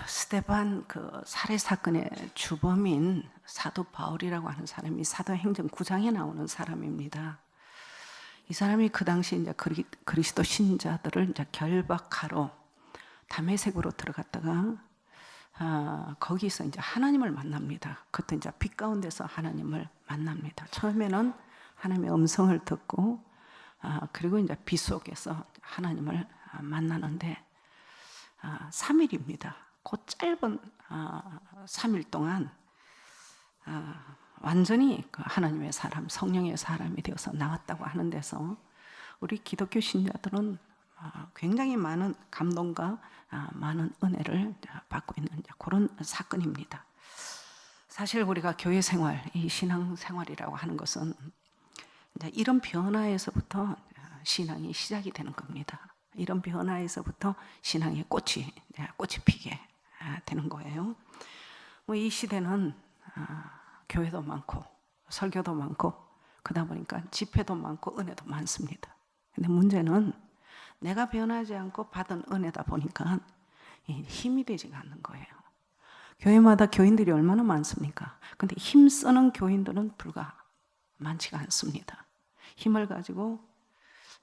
스데반 살해 사건의 주범인 사도 바울이라고 하는 사람이 사도행전 9장에 나오는 사람입니다. 이 사람이 그 당시 이제 그리스도 신자들을 이제 결박하러 다메섹으로 들어갔다가 거기서 이제 하나님을 만납니다. 그때 이제 빛 가운데서 하나님을 만납니다. 처음에는 하나님의 음성을 듣고 그리고 이제 빛 속에서 하나님을 만나는데 3일입니다. 그 짧은 3일 동안 완전히 하나님의 사람, 성령의 사람이 되어서 나왔다고 하는 데서 우리 기독교 신자들은 굉장히 많은 감동과 많은 은혜를 받고 있는 그런 사건입니다. 사실 우리가 교회 생활, 이 신앙 생활이라고 하는 것은 이런 변화에서부터 신앙이 시작이 되는 겁니다. 이런 변화에서부터 신앙의 꽃이 피게 되는 거예요. 이 시대는 교회도 많고 설교도 많고 그러다 보니까 집회도 많고 은혜도 많습니다. 근데 문제는 내가 변하지 않고 받은 은혜다 보니까 힘이 되지가 않는 거예요. 교회마다 교인들이 얼마나 많습니까? 근데 힘쓰는 교인들은 불과 많지가 않습니다. 힘을 가지고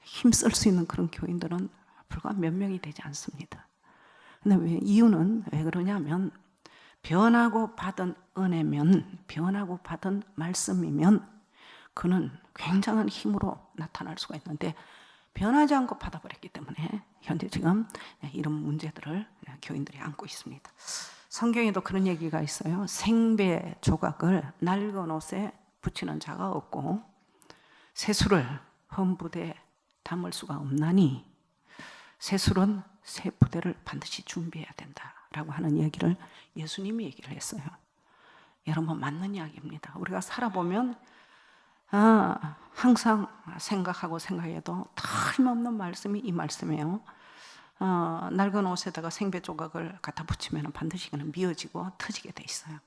힘쓸 수 있는 그런 교인들은 불과 몇 명이 되지 않습니다. 근데 이유는 왜 그러냐면 변하고 받은 은혜면, 변하고 받은 말씀이면 그는 굉장한 힘으로 나타날 수가 있는데 변하지 않고 받아버렸기 때문에 현재 지금 이런 문제들을 교인들이 안고 있습니다. 성경에도 그런 얘기가 있어요. 생배 조각을 낡은 옷에 붙이는 자가 없고 새술을 헌부대에 담을 수가 없나니 새술은 새 부대를 반드시 준비해야 된다라고 하는 얘기를 예수님이 얘기를 했어요. 여러분 맞는 이야기입니다. 우리가 살아보면 항상 생각해도 틀림없는 말씀이 이 말씀이에요. 낡은 옷에다가 생배 조각을 갖다 붙이면 반드시 그는 미어지고 터지게 돼 있어요.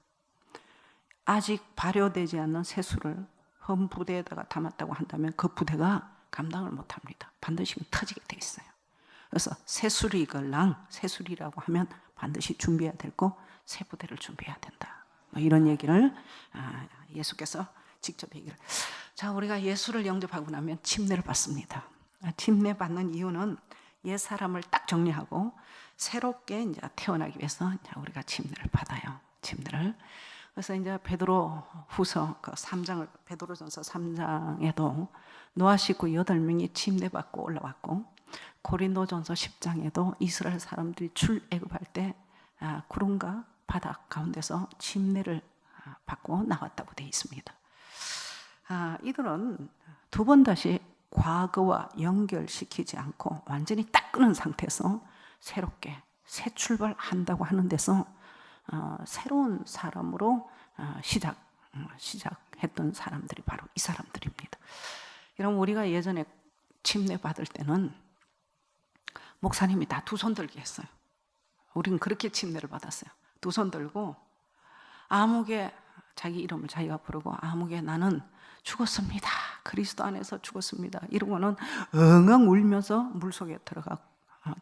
아직 발효되지 않는 새술을 헌 부대에다가 담았다고 한다면 그 부대가 감당을 못합니다. 반드시 터지게 돼 있어요. 그래서 새술이걸랑 새술이라고 하면 반드시 준비해야 되고 새 부대를 준비해야 된다. 이런 얘기를 예수께서 직접 얘기를. 자, 우리가 예수를 영접하고 나면 침례를 받습니다. 침례 받는 이유는 옛 사람을 딱 정리하고 새롭게 이제 태어나기 위해서 이제 우리가 침례를 받아요. 침례를. 그래서 이제 베드로후서 3장을 베드로전서 3장에도 노아 식구 8명이 침례 받고 올라왔고 고린도전서 10장에도 이스라엘 사람들이 출애굽할 때 구름과 바다 가운데서 침례를 받고 나왔다고 되어 있습니다. 이들은 두 번 다시 과거와 연결시키지 않고 완전히 딱 끊은 상태에서 새롭게 새 출발한다고 하는 데서 새로운 사람으로 시작했던 사람들이 바로 이 사람들입니다. 여러분 우리가 예전에 침례 받을 때는 목사님이 다 두 손 들게 했어요. 우리는 그렇게 침례를 받았어요. 두 손 들고 아무개 자기 이름을 자기가 부르고 아무개 나는 죽었습니다. 그리스도 안에서 죽었습니다. 이러고는 엉엉 울면서 물속에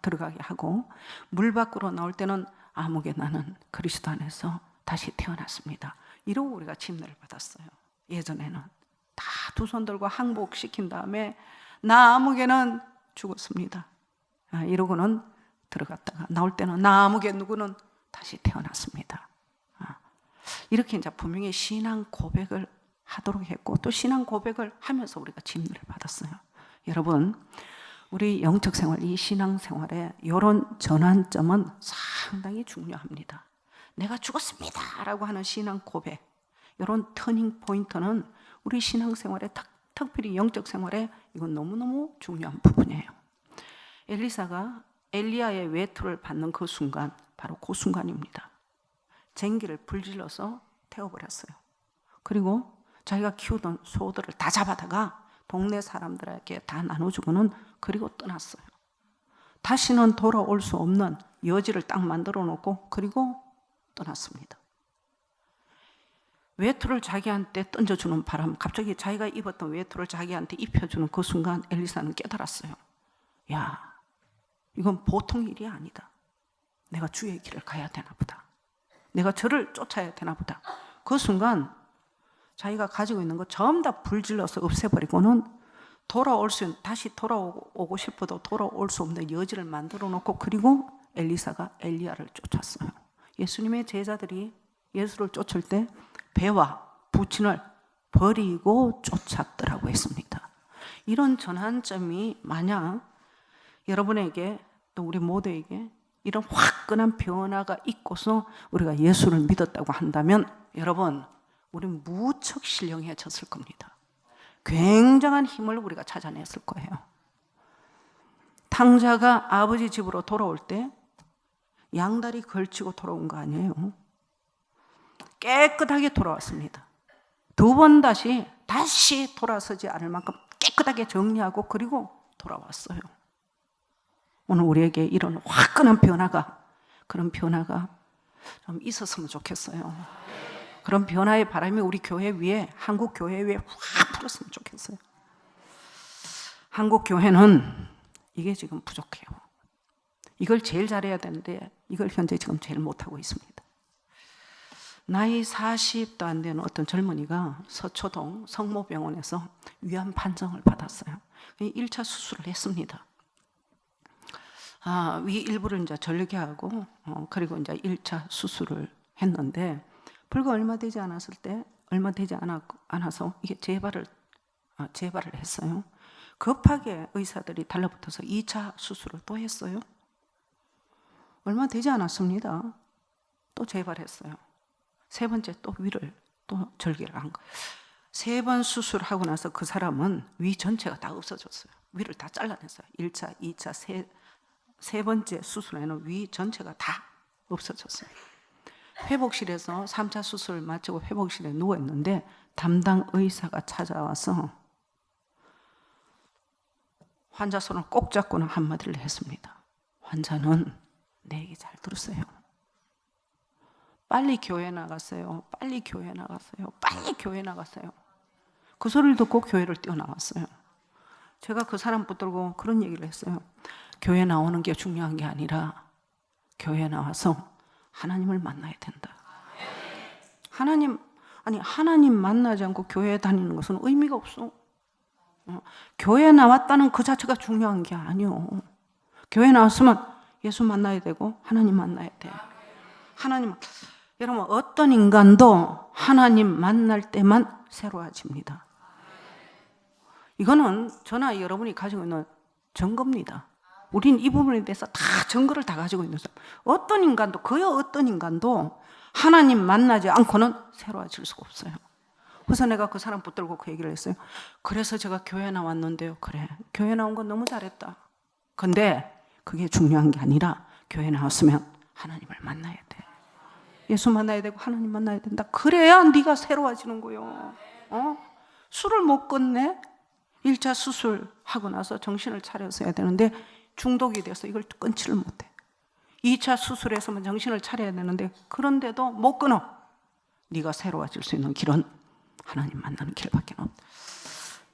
들어가게 하고 물 밖으로 나올 때는 아무개 나는 그리스도 안에서 다시 태어났습니다. 이러고 우리가 침례를 받았어요. 예전에는 다 두 손 들고 항복시킨 다음에 나 아무개는 죽었습니다. 이러고는 들어갔다가 나올 때는 나 아무개 누구는 다시 태어났습니다. 이렇게 이제 분명히 신앙 고백을 하도록 했고 또 신앙 고백을 하면서 우리가 침례를 받았어요. 여러분 우리 영적 생활, 이 신앙 생활에 이런 전환점은 상당히 중요합니다. 내가 죽었습니다 라고 하는 신앙 고백, 이런 터닝 포인트는 우리 신앙 생활에 특별히 영적 생활에 이건 너무너무 중요한 부분이에요. 엘리사가 엘리야의 외투를 받는 그 순간, 바로 그 순간입니다. 쟁기를 불질러서 태워버렸어요. 그리고 자기가 키우던 소들을 다 잡아다가 동네 사람들에게 다 나눠주고는 그리고 떠났어요. 다시는 돌아올 수 없는 여지를 딱 만들어 놓고 그리고 떠났습니다. 외투를 자기한테 던져주는 바람, 갑자기 자기가 입었던 외투를 자기한테 입혀주는 그 순간 엘리사는 깨달았어요. 야, 이건 보통 일이 아니다. 내가 주의 길을 가야 되나 보다. 내가 저를 쫓아야 되나 보다. 그 순간 자기가 가지고 있는 거 전부 다 불질러서 없애버리고는 다시 돌아오고 싶어도 돌아올 수 없는 여지를 만들어 놓고, 그리고 엘리사가 엘리야를 쫓았어요. 예수님의 제자들이 예수를 쫓을 때 배와 부친을 버리고 쫓았더라고 했습니다. 이런 전환점이 만약 여러분에게 또 우리 모두에게 이런 화끈한 변화가 있고서 우리가 예수를 믿었다고 한다면, 여러분, 우리는 무척 신령해졌을 겁니다. 굉장한 힘을 우리가 찾아냈을 거예요. 탕자가 아버지 집으로 돌아올 때 양다리 걸치고 돌아온 거 아니에요. 깨끗하게 돌아왔습니다. 두 번 다시 돌아서지 않을 만큼 깨끗하게 정리하고 그리고 돌아왔어요. 오늘 우리에게 이런 화끈한 그런 변화가 좀 있었으면 좋겠어요. 그런 변화의 바람이 우리 교회 위에, 한국 교회 위에 확 불었으면 좋겠어요. 한국 교회는 이게 지금 부족해요. 이걸 제일 잘해야 되는데 이걸 현재 지금 제일 못하고 있습니다. 나이 40도 안 되는 어떤 젊은이가 서초동 성모병원에서 위암 판정을 받았어요. 1차 수술을 했습니다. 위 일부를 이제 절개하고 그리고 이제 1차 수술을 했는데, 불과 얼마 되지 않아서 이게 재발을 했어요. 급하게 의사들이 달라붙어서 2차 수술을 또 했어요. 얼마 되지 않았습니다. 또 재발했어요. 세 번째 또 위를 또 절개를 한 거예요. 3번 수술하고 나서 그 사람은 위 전체가 다 없어졌어요. 위를 다 잘라냈어요. 1차, 2차, 세 번째 수술에는 위 전체가 다 없어졌어요. 회복실에서 3차 수술을 마치고 회복실에 누워있는데 담당 의사가 찾아와서 환자 손을 꼭 잡고는 한마디를 했습니다. 환자는 내 얘기 잘 들으세요. 빨리 교회 나갔어요. 빨리 교회 나갔어요. 빨리 교회 나갔어요. 그 소리를 듣고 교회를 뛰어나왔어요. 제가 그 사람 붙들고 그런 얘기를 했어요. 교회 나오는 게 중요한 게 아니라 교회 나와서 하나님을 만나야 된다. 하나님 만나지 않고 교회에 다니는 것은 의미가 없어. 교회 나왔다는 그 자체가 중요한 게 아니요. 교회 나왔으면 예수 만나야 되고 하나님 만나야 돼. 여러분, 어떤 인간도 하나님 만날 때만 새로워집니다. 이거는 저나 여러분이 가지고 있는 증거입니다. 우린 이 부분에 대해서 다 증거를 다 가지고 있는 사람. 어떤 인간도 하나님 만나지 않고는 새로워질 수가 없어요. 그래서 내가 그 사람 붙들고 그 얘기를 했어요. 그래서 제가 교회 나왔는데요. 그래, 교회 나온 건 너무 잘했다. 근데 그게 중요한 게 아니라 교회 나왔으면 하나님을 만나야 돼. 예수 만나야 되고 하나님 만나야 된다. 그래야 네가 새로워지는 거예요. 술을 못 끊네. 1차 수술하고 나서 정신을 차려서 해야 되는데 중독이 돼서 이걸 끊지를 못해. 2차 수술에서만 정신을 차려야 되는데 그런데도 못 끊어. 네가 새로워질 수 있는 길은 하나님 만나는 길밖에 없다.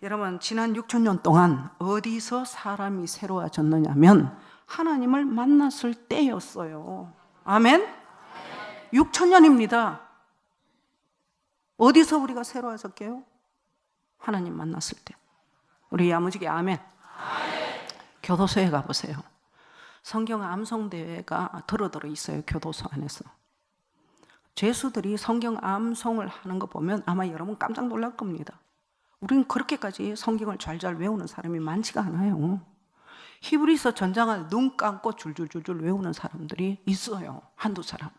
여러분, 지난 6,000년 동안 어디서 사람이 새로워졌느냐면 하나님을 만났을 때였어요. 아멘? 6,000년입니다. 어디서 우리가 새로워졌게요? 하나님 만났을 때. 우리 야무지게 아멘. 교도소에 가보세요. 성경 암송대회가 들어 있어요. 교도소 안에서. 죄수들이 성경 암송을 하는 거 보면 아마 여러분 깜짝 놀랄 겁니다. 우리는 그렇게까지 성경을 잘 외우는 사람이 많지가 않아요. 히브리서 전장을 눈 감고 줄줄줄 외우는 사람들이 있어요. 한두 사람.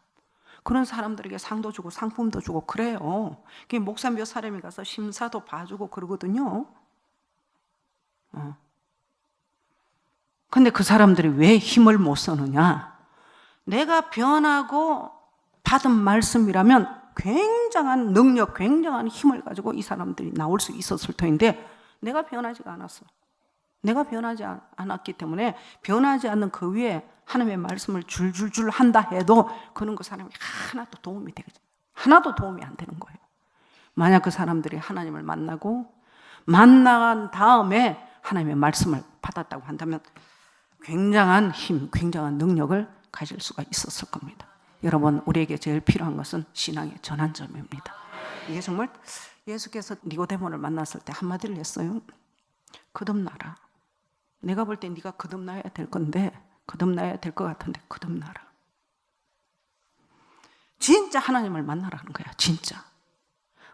그런 사람들에게 상도 주고 상품도 주고 그래요. 목사 몇 사람이 가서 심사도 봐주고 그러거든요. 근데 그 사람들이 왜 힘을 못 쓰느냐? 내가 변하고 받은 말씀이라면 굉장한 능력, 굉장한 힘을 가지고 이 사람들이 나올 수 있었을 터인데 내가 변하지가 않았어. 내가 변하지 않았기 때문에 변하지 않는 그 위에 하나님의 말씀을 줄줄줄 한다 해도 그는 그 사람이 하나도 도움이 되겠지. 하나도 도움이 안 되는 거예요. 만약 그 사람들이 하나님을 만난 다음에 하나님의 말씀을 받았다고 한다면 굉장한 힘, 굉장한 능력을 가질 수가 있었을 겁니다. 여러분, 우리에게 제일 필요한 것은 신앙의 전환점입니다. 이게 정말 예수께서 니고데모를 만났을 때 한마디를 했어요. 거듭나라. 내가 볼 때 네가 거듭나야 될 건데, 거듭나야 될 것 같은데 거듭나라. 진짜 하나님을 만나라는 거야. 진짜.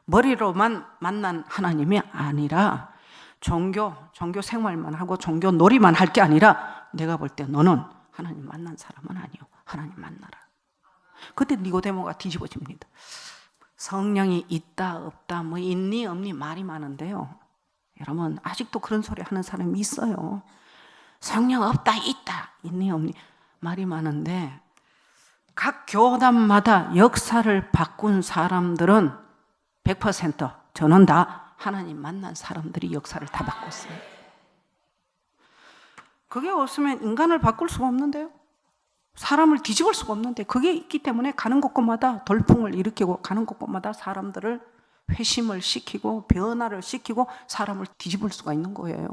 머리로만 만난 하나님이 아니라 종교 생활만 하고 종교 놀이만 할 게 아니라 내가 볼 때 너는 하나님 만난 사람은 아니요. 하나님 만나라. 그때 니고데모가 뒤집어집니다. 성령이 있다 없다 뭐 있니 없니 말이 많은데요. 여러분, 아직도 그런 소리 하는 사람이 있어요. 성령 없다 있다 있니 없니 말이 많은데 각 교단마다 역사를 바꾼 사람들은 100% 저는 다 하나님 만난 사람들이 역사를 다 바꿨어요. 그게 없으면 인간을 바꿀 수가 없는데요. 사람을 뒤집을 수가 없는데 그게 있기 때문에 가는 곳곳마다 돌풍을 일으키고 가는 곳곳마다 사람들을 회심을 시키고 변화를 시키고 사람을 뒤집을 수가 있는 거예요.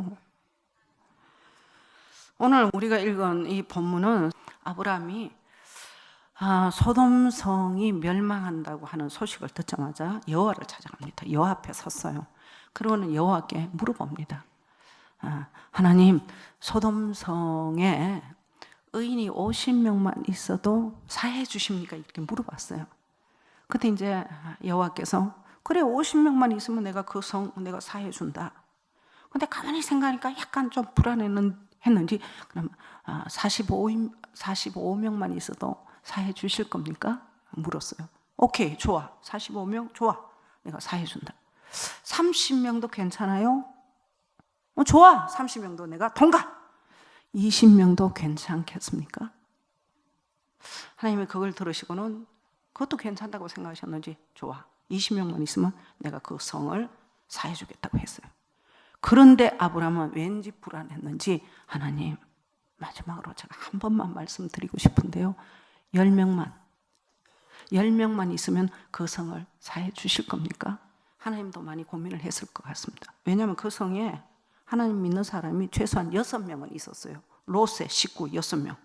오늘 우리가 읽은 이 본문은 아브라함이 소돔성이 멸망한다고 하는 소식을 듣자마자 여호와를 찾아갑니다. 여호와 앞에 섰어요. 그러고는 여호와께 물어봅니다. 하나님, 소돔성에 의인이 50명만 있어도 사해 주십니까? 이렇게 물어봤어요. 그때 이제 여호와께서 그래 50명만 있으면 내가 그 성 내가 사해 준다. 근데 가만히 생각하니까 약간 좀 불안했는지 그럼 45명만 있어도 사해 주실 겁니까? 물었어요. 오케이, 좋아. 45명 좋아. 내가 사해 준다. 30명도 괜찮아요? 좋아. 30명도 내가 통과. 20명도 괜찮겠습니까? 하나님이 그걸 들으시고는 그것도 괜찮다고 생각하셨는지 좋아. 20명만 있으면 내가 그 성을 사해 주겠다고 했어요. 그런데 아브라함은 왠지 불안했는지 하나님, 마지막으로 제가 한 번만 말씀드리고 싶은데요. 10명만 있으면 그 성을 사해 주실 겁니까? 하나님도 많이 고민을 했을 것 같습니다. 왜냐하면 그 성에 하나님 믿는 사람이 최소한 6명은 있었어요. 롯의 식구 6명.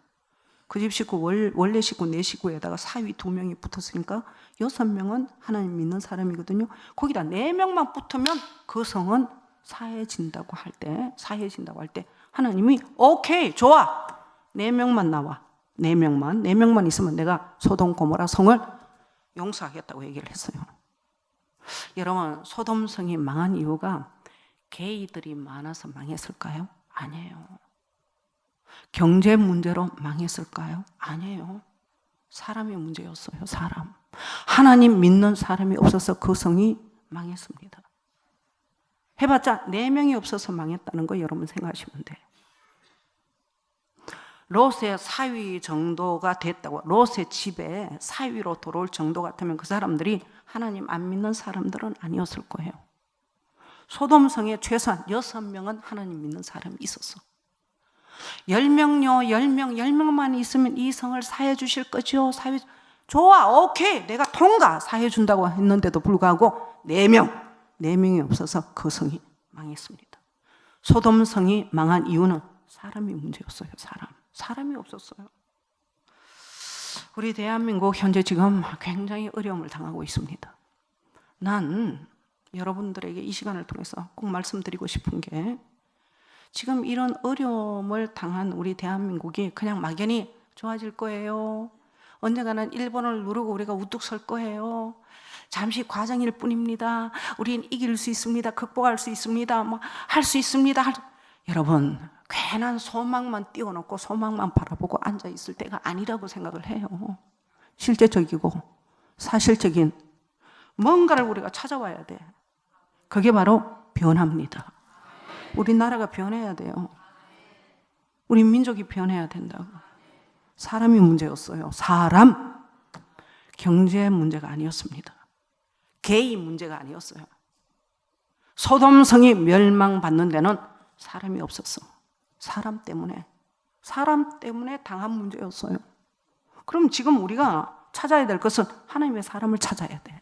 그 집 식구, 원래 식구 4식구에다가 사위 2명이 붙었으니까 6명은 하나님 믿는 사람이거든요. 거기다 4명만 붙으면 그 성은 사해진다고 할 때 하나님이 오케이, 좋아. 4명만 나와. 4명만 있으면 내가 소돔 고모라 성을 용서하겠다고 얘기를 했어요. 여러분, 소돔성이 망한 이유가 게이들이 많아서 망했을까요? 아니에요. 경제 문제로 망했을까요? 아니에요. 사람이 문제였어요. 사람. 하나님 믿는 사람이 없어서 그 성이 망했습니다. 해봤자 4명이 없어서 망했다는 거 여러분 생각하시면 돼요. 롯의 사위 정도가 됐다고, 롯의 집에 사위로 들어올 정도 같으면 그 사람들이 하나님 안 믿는 사람들은 아니었을 거예요. 소돔성에 최소한 6명은 하나님 믿는 사람이 있었어. 10명만 있으면 이 성을 사해 주실 거죠? 좋아, 오케이, 내가 통과 사해 준다고 했는데도 불구하고 4명이 없어서 그 성이 망했습니다. 소돔성이 망한 이유는 사람이 문제였어요. 사람이 없었어요. 우리 대한민국 현재 지금 굉장히 어려움을 당하고 있습니다. 난 여러분들에게 이 시간을 통해서 꼭 말씀드리고 싶은 게 지금 이런 어려움을 당한 우리 대한민국이 그냥 막연히 좋아질 거예요. 언젠가는 일본을 누르고 우리가 우뚝 설 거예요. 잠시 과정일 뿐입니다. 우린 이길 수 있습니다. 극복할 수 있습니다. 할 수 있습니다. 여러분, 괜한 소망만 띄워놓고 소망만 바라보고 앉아있을 때가 아니라고 생각을 해요. 실제적이고 사실적인 뭔가를 우리가 찾아와야 돼. 그게 바로 변화입니다. 우리나라가 변해야 돼요. 우리 민족이 변해야 된다고. 사람이 문제였어요. 사람. 경제 문제가 아니었습니다. 개인 문제가 아니었어요. 소돔성이 멸망받는 데는 사람이 없었어. 사람 때문에 당한 문제였어요. 그럼 지금 우리가 찾아야 될 것은 하나님의 사람을 찾아야 돼.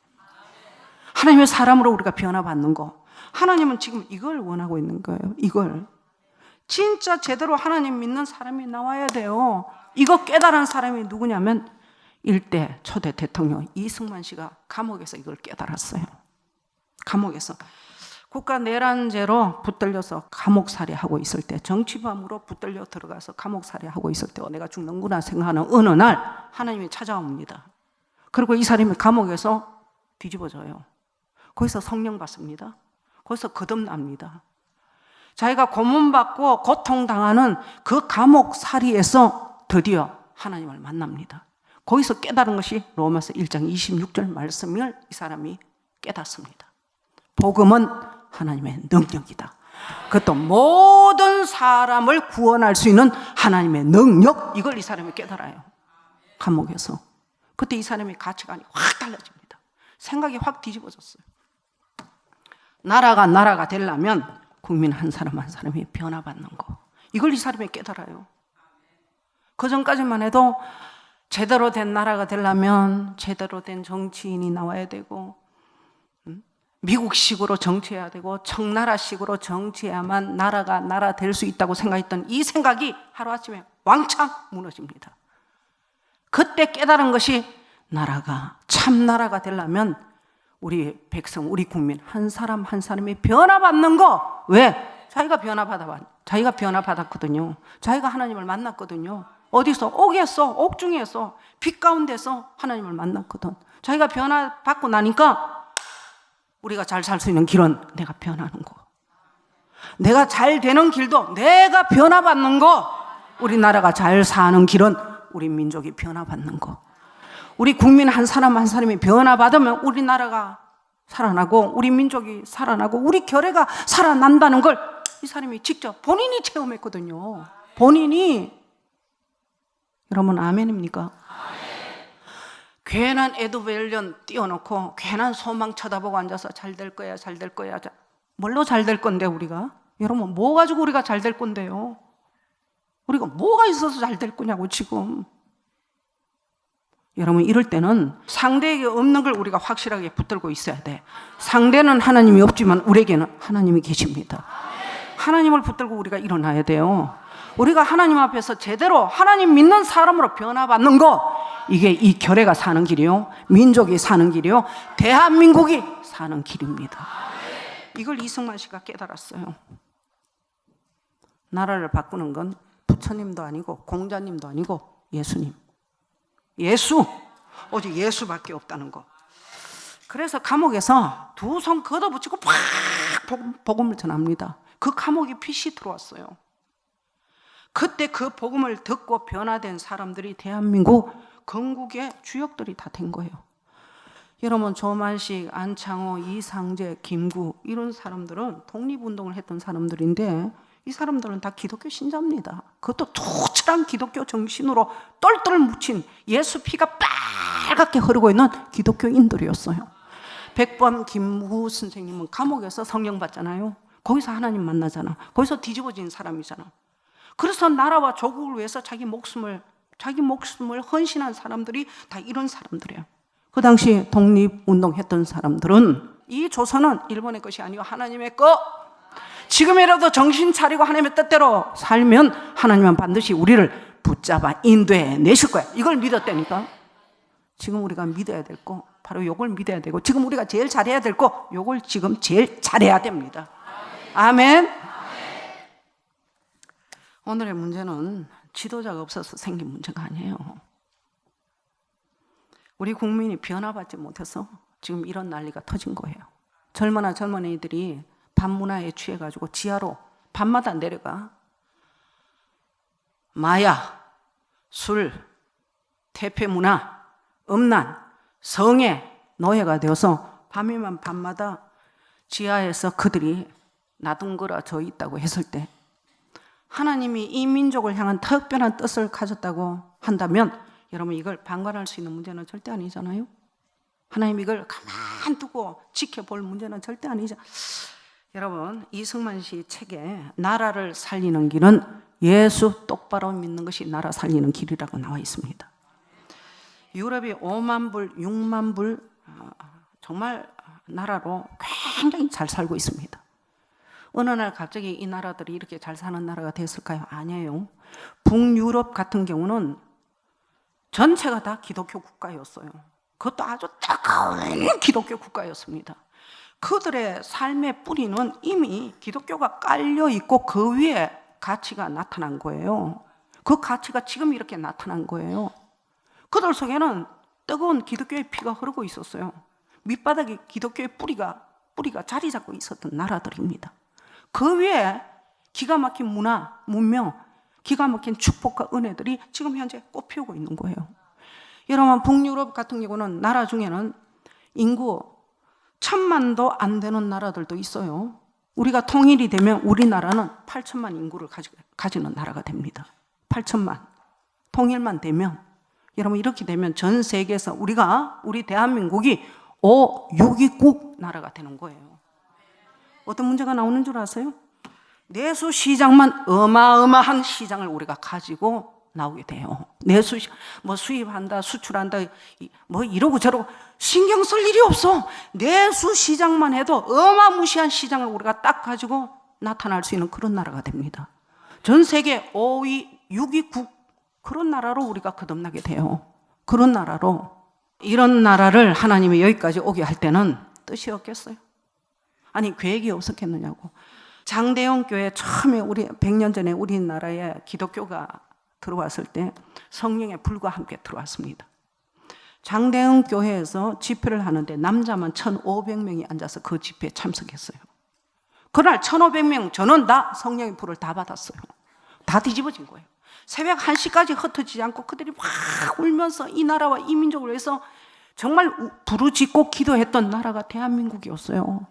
하나님의 사람으로 우리가 변화받는 거. 하나님은 지금 이걸 원하고 있는 거예요. 이걸. 진짜 제대로 하나님 믿는 사람이 나와야 돼요. 이거 깨달은 사람이 누구냐면 일대 초대 대통령 이승만 씨가 감옥에서 이걸 깨달았어요. 감옥에서 국가 내란죄로 붙들려서 감옥살이하고 있을 때, 정치범으로 붙들려 들어가서 감옥살이하고 있을 때 내가 죽는구나 생각하는 어느 날 하나님이 찾아옵니다. 그리고 이 사람이 감옥에서 뒤집어져요. 거기서 성령 받습니다. 거기서 거듭납니다. 자기가 고문받고 고통당하는 그 감옥살이에서 드디어 하나님을 만납니다. 거기서 깨달은 것이 로마서 1장 26절 말씀을 이 사람이 깨닫습니다. 복음은 하나님의 능력이다. 그것도 모든 사람을 구원할 수 있는 하나님의 능력, 이걸 이 사람이 깨달아요. 감옥에서. 그때 이 사람의 가치관이 확 달라집니다. 생각이 확 뒤집어졌어요. 나라가 되려면 국민 한 사람 한 사람이 변화받는 거, 이걸 이 사람이 깨달아요. 그 전까지만 해도 제대로 된 나라가 되려면 제대로 된 정치인이 나와야 되고, 미국식으로 정치해야 되고, 청나라식으로 정치해야만 나라가 나라 될 수 있다고 생각했던 이 생각이 하루아침에 왕창 무너집니다. 그때 깨달은 것이 나라가 참나라가 되려면 우리 백성, 우리 국민 한 사람 한 사람이 변화받는 거. 왜? 자기가 변화받았거든요. 자기가 하나님을 만났거든요. 어디서? 옥에서, 옥중에서, 빛 가운데서 하나님을 만났거든. 자기가 변화받고 나니까 우리가 잘 살 수 있는 길은 내가 변하는 거, 내가 잘 되는 길도 내가 변화받는 거, 우리나라가 잘 사는 길은 우리 민족이 변화받는 거, 우리 국민 한 사람 한 사람이 변화받으면 우리나라가 살아나고 우리 민족이 살아나고 우리 교회가 살아난다는 걸 이 사람이 직접 본인이 체험했거든요. 본인이. 여러분 아멘입니까? 괜한 에드벨리온 띄워놓고 괜한 소망 쳐다보고 앉아서 잘 될 거야, 잘 될 거야. 뭘로 잘 될 건데 우리가? 여러분 뭐 가지고 우리가 잘 될 건데요? 우리가 뭐가 있어서 잘 될 거냐고 지금. 여러분 이럴 때는 상대에게 없는 걸 우리가 확실하게 붙들고 있어야 돼. 상대는 하나님이 없지만 우리에게는 하나님이 계십니다. 하나님을 붙들고 우리가 일어나야 돼요. 우리가 하나님 앞에서 제대로 하나님 믿는 사람으로 변화받는 거, 이게 이 교회가 사는 길이요, 민족이 사는 길이요, 대한민국이 사는 길입니다. 이걸 이승만 씨가 깨달았어요. 나라를 바꾸는 건 부처님도 아니고 공자님도 아니고 예수님, 예수, 오직 예수밖에 없다는 거. 그래서 감옥에서 두 손 걷어붙이고 팍 복음을 전합니다. 그 감옥에 빛이 들어왔어요. 그때 그 복음을 듣고 변화된 사람들이 대한민국 건국의 주역들이 다 된 거예요. 여러분 조만식, 안창호, 이상재, 김구 이런 사람들은 독립운동을 했던 사람들인데 이 사람들은 다 기독교 신자입니다. 그것도 투철한 기독교 정신으로 똘똘 묻힌 예수 피가 빨갛게 흐르고 있는 기독교인들이었어요. 백범 김후 선생님은 감옥에서 성령 받잖아요. 거기서 하나님 만나잖아. 거기서 뒤집어진 사람이잖아. 그래서 나라와 조국을 위해서 자기 목숨을 헌신한 사람들이 다 이런 사람들이에요. 그 당시 독립운동했던 사람들은 이 조선은 일본의 것이 아니고 하나님의 것, 지금이라도 정신 차리고 하나님의 뜻대로 살면 하나님은 반드시 우리를 붙잡아 인도해 내실 거야. 이걸 믿었다니까. 지금 우리가 믿어야 될 거 바로 요걸 믿어야 되고, 지금 우리가 제일 잘해야 될 거 요걸 지금 제일 잘해야 됩니다. 아멘. 오늘의 문제는 지도자가 없어서 생긴 문제가 아니에요. 우리 국민이 변화받지 못해서 지금 이런 난리가 터진 거예요. 젊은이들이 밤문화에 취해가지고 지하로 밤마다 내려가 마약, 술, 퇴폐문화, 음란, 성의 노예가 되어서 밤이면 밤마다 지하에서 그들이 나둥거려져 있다고 했을 때, 하나님이 이 민족을 향한 특별한 뜻을 가졌다고 한다면 여러분 이걸 방관할 수 있는 문제는 절대 아니잖아요. 하나님 이걸 가만 두고 지켜볼 문제는 절대 아니죠. 여러분 이승만 씨 책에 나라를 살리는 길은 예수 똑바로 믿는 것이 나라 살리는 길이라고 나와 있습니다. 유럽이 5만 불, 6만 불 정말 나라로 굉장히 잘 살고 있습니다. 어느 날 갑자기 이 나라들이 이렇게 잘 사는 나라가 됐을까요? 아니에요. 북유럽 같은 경우는 전체가 다 기독교 국가였어요. 그것도 아주 뜨거운 기독교 국가였습니다. 그들의 삶의 뿌리는 이미 기독교가 깔려 있고 그 위에 가치가 나타난 거예요. 그 가치가 지금 이렇게 나타난 거예요. 그들 속에는 뜨거운 기독교의 피가 흐르고 있었어요. 밑바닥에 기독교의 뿌리가 자리 잡고 있었던 나라들입니다. 그 위에 기가 막힌 문화, 문명, 기가 막힌 축복과 은혜들이 지금 현재 꽃피우고 있는 거예요. 여러분, 북유럽 같은 경우는 나라 중에는 인구 1000만도 안 되는 나라들도 있어요. 우리가 통일이 되면 우리나라는 8천만 인구를 가지는 나라가 됩니다. 8천만. 통일만 되면, 여러분, 이렇게 되면 전 세계에서 우리 대한민국이 6위국 나라가 되는 거예요. 어떤 문제가 나오는 줄 아세요? 내수 시장만 어마어마한 시장을 우리가 가지고 나오게 돼요. 내수, 수입한다, 수출한다, 이러고 저러고 신경 쓸 일이 없어. 내수 시장만 해도 어마무시한 시장을 우리가 딱 가지고 나타날 수 있는 그런 나라가 됩니다. 전 세계 5위, 6위국 그런 나라로 우리가 거듭나게 돼요. 그런 나라로. 이런 나라를 하나님이 여기까지 오게 할 때는 뜻이 없겠어요? 아니, 계획이 없었겠느냐고. 장대영 교회 처음에 100년 전에 우리나라에 기독교가 들어왔을 때 성령의 불과 함께 들어왔습니다. 장대영 교회에서 집회를 하는데 남자만 1,500명이 앉아서 그 집회에 참석했어요. 그날 1,500명 저는 다 성령의 불을 다 받았어요. 다 뒤집어진 거예요. 새벽 1시까지 흩어지지 않고 그들이 막 울면서 이 나라와 이 민족을 위해서 정말 부르짖고 기도했던 나라가 대한민국이었어요.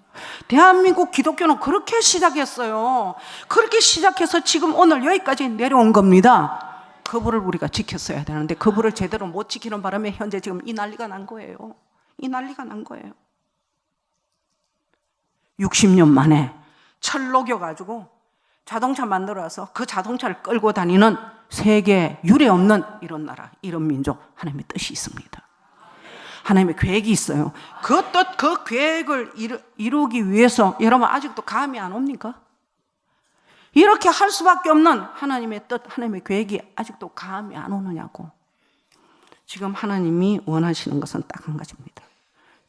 대한민국 기독교는 그렇게 시작했어요. 그렇게 시작해서 지금 오늘 여기까지 내려온 겁니다. 그 불을 우리가 지켰어야 되는데 그 불을 제대로 못 지키는 바람에 현재 지금 이 난리가 난 거예요. 이 난리가 난 거예요. 60년 만에 철 녹여가지고 자동차 만들어서 그 자동차를 끌고 다니는 세계 유례 없는 이런 나라, 이런 민족, 하나님의 뜻이 있습니다. 하나님의 계획이 있어요. 그 뜻, 그 계획을 이루기 위해서 여러분 아직도 감이 안 옵니까? 이렇게 할 수밖에 없는 하나님의 뜻, 하나님의 계획이 아직도 감이 안 오느냐고. 지금 하나님이 원하시는 것은 딱 한 가지입니다.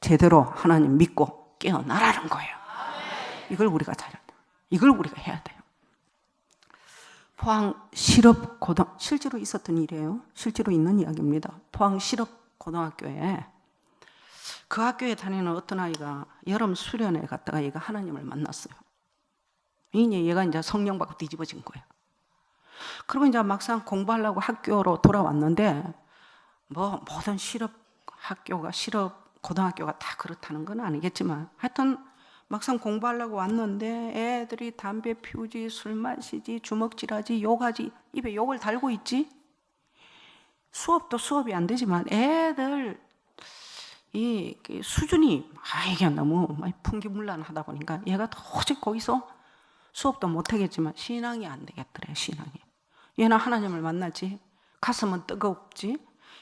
제대로 하나님 믿고 깨어나라는 거예요. 이걸 우리가 잘해야 돼요. 이걸 우리가 해야 돼요. 포항 실업고등, 실제로 있었던 일이에요. 실제로 있는 이야기입니다. 포항 실업고등학교에 그 학교에 다니는 어떤 아이가 여름 수련회 갔다가 얘가 하나님을 만났어요. 얘가 이제 성령 받고 뒤집어진 거예요. 그리고 이제 막상 공부하려고 학교로 돌아왔는데 모든 실업고등학교가 다 그렇다는 건 아니겠지만 하여튼 막상 공부하려고 왔는데 애들이 담배 피우지, 술 마시지, 주먹질하지, 욕하지, 입에 욕을 달고 있지. 수업도 수업이 안 되지만 애들 이 수준이 이게 너무 풍기문란하다 보니까 얘가 도저히 거기서 수업도 못하겠지만 신앙이 안 되겠더래. 신앙이. 얘는 하나님을 만나지, 가슴은 뜨겁지.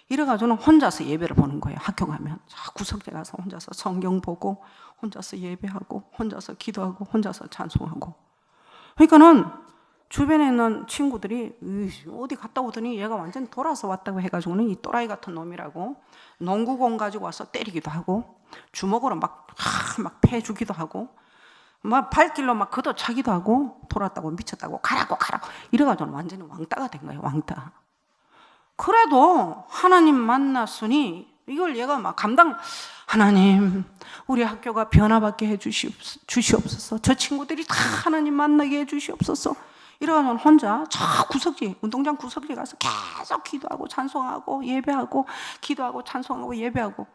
이래가지고는 혼자서 예배를 보는 거예요. 학교 가면 구석에 가서 혼자서 성경 보고 혼자서 예배하고 혼자서 기도하고 혼자서 찬송하고. 그러니까는 주변에 있는 친구들이 어디 갔다 오더니 얘가 완전 돌아서 왔다고 해가지고는 이 또라이 같은 놈이라고 농구공 가지고 와서 때리기도 하고 주먹으로 막 패주기도 하고 막 발길로 막 걷어차기도 하고 돌았다고 미쳤다고 가라고 이래가지고는 완전히 왕따가 된 거예요. 왕따. 그래도 하나님 만났으니 이걸 얘가 막 하나님 우리 학교가 변화받게 해 주시옵소서. 저 친구들이 다 하나님 만나게 해 주시옵소서. 이러면 혼자 운동장 구석지 가서 계속 기도하고 찬송하고 예배하고 기도하고 찬송하고 예배하고.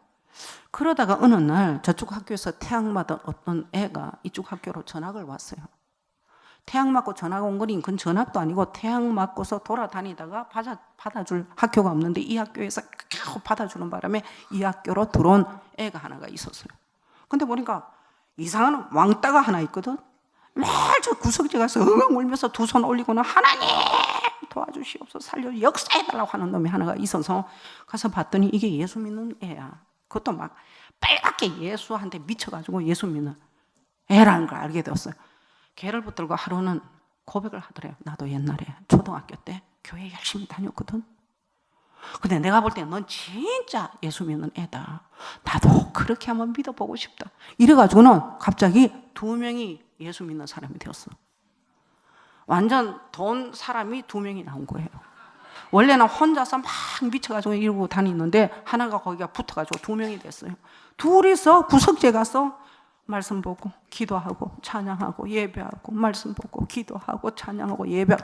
그러다가 어느 날 저쪽 학교에서 태학 맞은 어떤 애가 이쪽 학교로 전학을 왔어요. 태학 맞고 전학 온 거니 그건 전학도 아니고 태학 맞고서 돌아다니다가 받아줄 학교가 없는데 이 학교에서 계속 받아주는 바람에 이 학교로 들어온 애가 하나가 있었어요. 근데 보니까 이상한 왕따가 하나 있거든. 매일 저 구석지 가서 엉엉 울면서 두 손 올리고는 하나님 도와주시옵소서 살려 역사해달라고 하는 놈이 하나가 있어서 가서 봤더니 이게 예수 믿는 애야. 그것도 막 빨갛게 예수한테 미쳐가지고 예수 믿는 애라는 걸 알게 되었어요. 개를 붙들고 하루는 고백을 하더래요. 나도 옛날에 초등학교 때 교회 열심히 다녔거든. 근데 내가 볼 때 넌 진짜 예수 믿는 애다. 나도 그렇게 한번 믿어보고 싶다. 이래가지고는 갑자기 2명이 예수 믿는 사람이 되었어. 완전 돈 사람이 2명이 나온 거예요. 원래는 혼자서 막 미쳐가지고 이러고 다니는데 하나가 거기가 붙어가지고 2명이 됐어요. 둘이서 구석재 가서 말씀 보고 기도하고 찬양하고 예배하고 말씀 보고 기도하고 찬양하고 예배.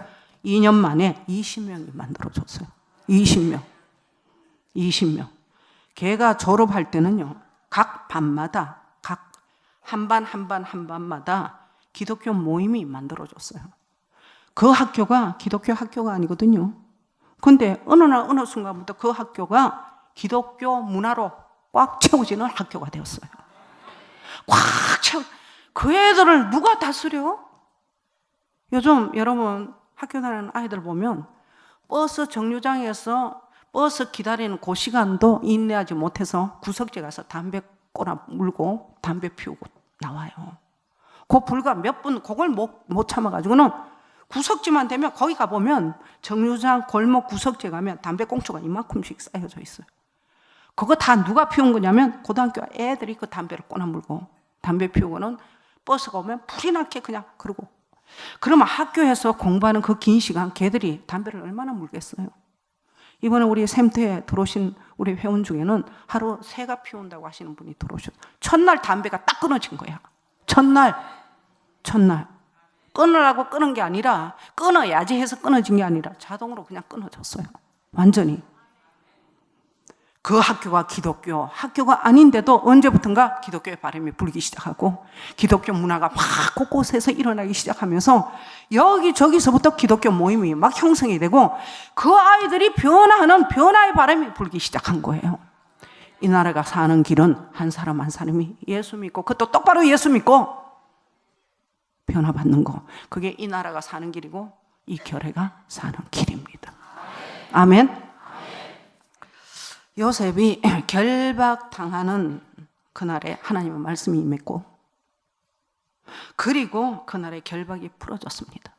2년 만에 20명이 만들어졌어요. 20명. 걔가 졸업할 때는요, 각 반마다, 각 한 반마다 기독교 모임이 만들어졌어요. 그 학교가 기독교 학교가 아니거든요. 근데 어느 날 어느 순간부터 그 학교가 기독교 문화로 꽉 채워지는 학교가 되었어요. 꽉 채워. 그 애들을 누가 다스려? 요즘 여러분 학교 다니는 아이들 보면 버스 정류장에서 버스 기다리는 그 시간도 인내하지 못해서 구석재 가서 담배 꼬나 물고 담배 피우고 나와요. 그 불과 몇 분 그걸 못 참아가지고는 구석지만 되면 거기 가보면 정류장 골목 구석재 가면 담배 꽁초가 이만큼씩 쌓여져 있어요. 그거 다 누가 피운 거냐면 고등학교 애들이 그 담배를 꼬나 물고 담배 피우고는 버스가 오면 불이 나게 그냥 그러고. 그러면 학교에서 공부하는 그 긴 시간 걔들이 담배를 얼마나 물겠어요. 이번에 우리 샘터에 들어오신 우리 회원 중에는 하루 3가 피운다고 하시는 분이 들어오셨어요. 첫날 담배가 딱 끊어진 거야. 첫날 끊으라고 끊은 게 아니라 끊어야지 해서 끊어진 게 아니라 자동으로 그냥 끊어졌어요. 완전히. 그 학교가 기독교 학교가 아닌데도 언제부턴가 기독교의 바람이 불기 시작하고 기독교 문화가 막 곳곳에서 일어나기 시작하면서 여기저기서부터 기독교 모임이 막 형성이 되고 그 아이들이 변화하는 변화의 바람이 불기 시작한 거예요. 이 나라가 사는 길은 한 사람 한 사람이 예수 믿고 그것도 똑바로 예수 믿고 변화받는 거, 그게 이 나라가 사는 길이고 이 교회가 사는 길입니다. 아멘. 요셉이 결박당하는 그날에 하나님의 말씀이 임했고 그리고 그날에 결박이 풀어졌습니다.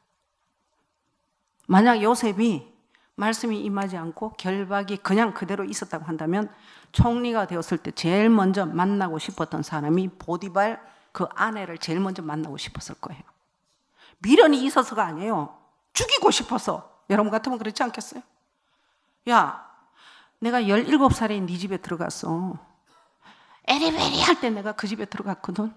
만약 요셉이 말씀이 임하지 않고 결박이 그냥 그대로 있었다고 한다면 총리가 되었을 때 제일 먼저 만나고 싶었던 사람이 보디발 그 아내를 제일 먼저 만나고 싶었을 거예요. 미련이 있어서가 아니에요. 죽이고 싶어서. 여러분 같으면 그렇지 않겠어요? 야, 내가 17살에 네 집에 들어갔어. 에리베리 할 때 내가 그 집에 들어갔거든.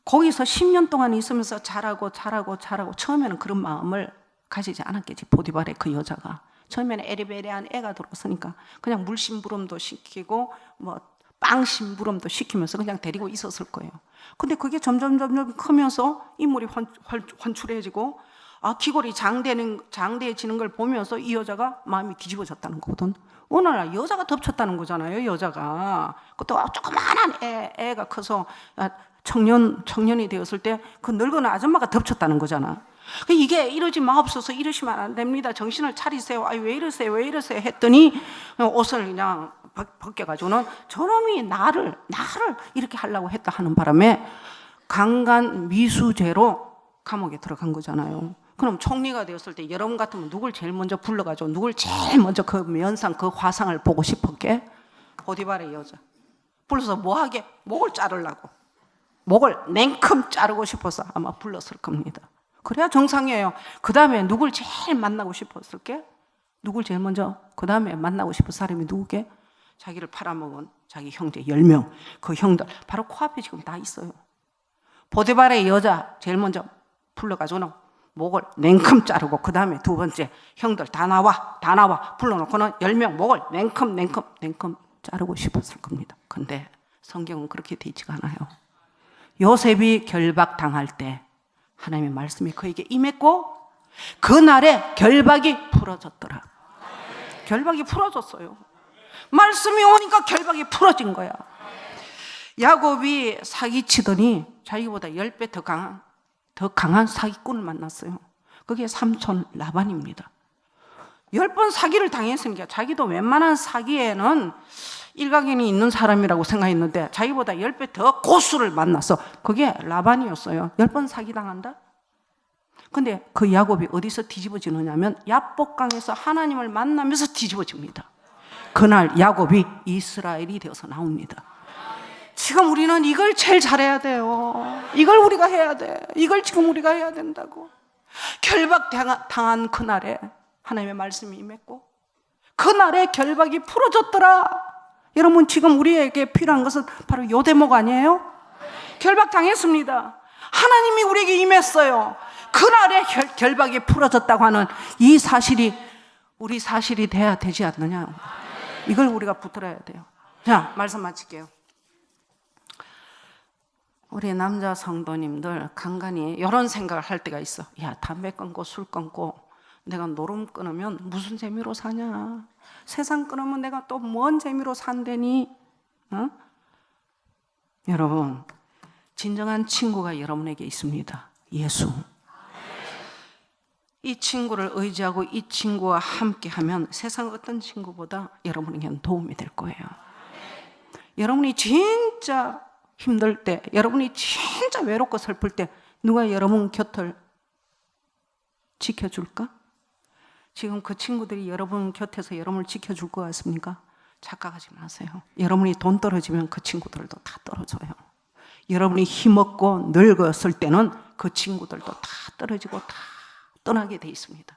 거기서 10년 동안 있으면서 잘하고 처음에는 그런 마음을 가지지 않았겠지. 보디발의 그 여자가 처음에는 에리베리한 애가 들어왔으니까 그냥 물심부름도 시키고 뭐 빵 심부름도 시키면서 그냥 데리고 있었을 거예요. 근데 그게 점점 크면서 인물이 환출해지고 기골이 장대해지는 걸 보면서 이 여자가 마음이 뒤집어졌다는 거거든. 어느 날 여자가 덮쳤다는 거잖아요. 여자가 그것도 조그마한 애가 커서 청년이 되었을 때 그 늙은 아줌마가 덮쳤다는 거잖아. 이게 이러지 마옵소서, 이러시면 안 됩니다, 정신을 차리세요, 왜 이러세요 했더니 옷을 그냥 벗겨가지고는 저놈이 나를 이렇게 하려고 했다 하는 바람에 강간 미수죄로 감옥에 들어간 거잖아요. 그럼 총리가 되었을 때 여러분 같으면 누굴 제일 먼저 불러가지고 누굴 제일 먼저 그 면상 그 화상을 보고 싶었게? 보디발의 여자 불러서 뭐하게? 목을 자르려고. 목을 냉큼 자르고 싶어서 아마 불렀을 겁니다. 그래야 정상이에요. 그 다음에 누굴 제일 만나고 싶었을게? 누굴 제일 먼저 그 다음에 만나고 싶은 사람이 누구게? 자기를 팔아먹은 자기 형제 10명 그 형들 바로 코앞에 지금 다 있어요. 보디발의 여자 제일 먼저 불러가지고는 목을 냉큼 자르고 그 다음에 두 번째 형들 다 나와 불러놓고는 10명 목을 냉큼 자르고 싶었을 겁니다. 근데 성경은 그렇게 되어 있지가 않아요. 요셉이 결박당할 때 하나님의 말씀이 그에게 임했고 그날에 결박이 풀어졌더라. 결박이 풀어졌어요. 말씀이 오니까 결박이 풀어진 거야. 야곱이 사기치더니 자기보다 10배 더 강한 사기꾼을 만났어요. 그게 삼촌 라반입니다. 10번 사기를 당했으니까 자기도 웬만한 사기에는 일가견이 있는 사람이라고 생각했는데 자기보다 10배 더 고수를 만났어. 그게 라반이었어요. 10번 사기당한다? 근데 그 야곱이 어디서 뒤집어지느냐면 야복강에서 하나님을 만나면서 뒤집어집니다. 그날 야곱이 이스라엘이 되어서 나옵니다. 지금 우리는 이걸 제일 잘해야 돼요. 이걸 우리가 해야 돼. 이걸 지금 우리가 해야 된다고. 결박당한 그날에 하나님의 말씀이 임했고 그날에 결박이 풀어졌더라. 여러분 지금 우리에게 필요한 것은 바로 이 대목 아니에요? 결박당했습니다. 하나님이 우리에게 임했어요. 그날에 결박이 풀어졌다고 하는 이 사실이 우리 사실이 돼야 되지 않느냐. 이걸 우리가 붙들어야 돼요. 자, 말씀 마칠게요. 우리 남자 성도님들 간간히 이런 생각을 할 때가 있어. 야, 담배 끊고 술 끊고 내가 노름 끊으면 무슨 재미로 사냐. 세상 끊으면 내가 또 뭔 재미로 산다니. 어? 여러분, 진정한 친구가 여러분에게 있습니다. 예수. 이 친구를 의지하고 이 친구와 함께하면 세상 어떤 친구보다 여러분에게는 도움이 될 거예요. 여러분이 진짜 힘들 때, 여러분이 진짜 외롭고 슬플 때 누가 여러분 곁을 지켜줄까? 지금 그 친구들이 여러분 곁에서 여러분을 지켜줄 것 같습니까? 착각하지 마세요. 여러분이 돈 떨어지면 그 친구들도 다 떨어져요. 여러분이 힘없고 늙었을 때는 그 친구들도 다 떨어지고 다 떠나게 돼 있습니다.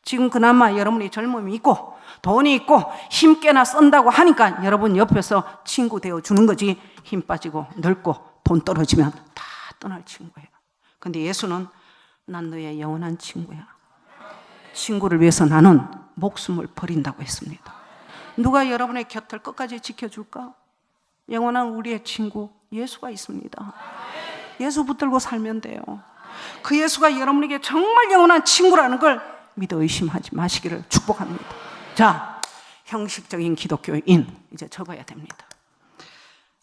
지금 그나마 여러분이 젊음이 있고 돈이 있고 힘 꽤나 쓴다고 하니까 여러분 옆에서 친구 되어주는 거지, 힘 빠지고 늙고 돈 떨어지면 다 떠날 친구예요. 근데 예수는 난 너의 영원한 친구야. 친구를 위해서 나는 목숨을 버린다고 했습니다. 누가 여러분의 곁을 끝까지 지켜줄까? 영원한 우리의 친구 예수가 있습니다. 예수 붙들고 살면 돼요. 그 예수가 여러분에게 정말 영원한 친구라는 걸 믿어 의심하지 마시기를 축복합니다. 자, 형식적인 기독교인 이제 접어야 됩니다.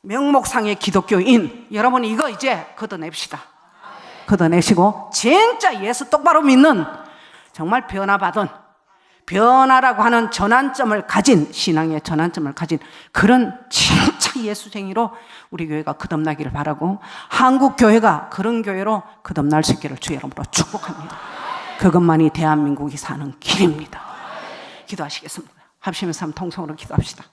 명목상의 기독교인 여러분 이거 이제 걷어냅시다. 걷어내시고 진짜 예수 똑바로 믿는 정말 변화받은 변화라고 하는 전환점을 가진 신앙의 전환점을 가진 그런 진짜 예수쟁이로 우리 교회가 거듭나기를 바라고 한국 교회가 그런 교회로 거듭날 수 있기를 주 이름으로 축복합니다. 그것만이 대한민국이 사는 길입니다. 기도하시겠습니다. 합심해서 한번 통성으로 기도합시다.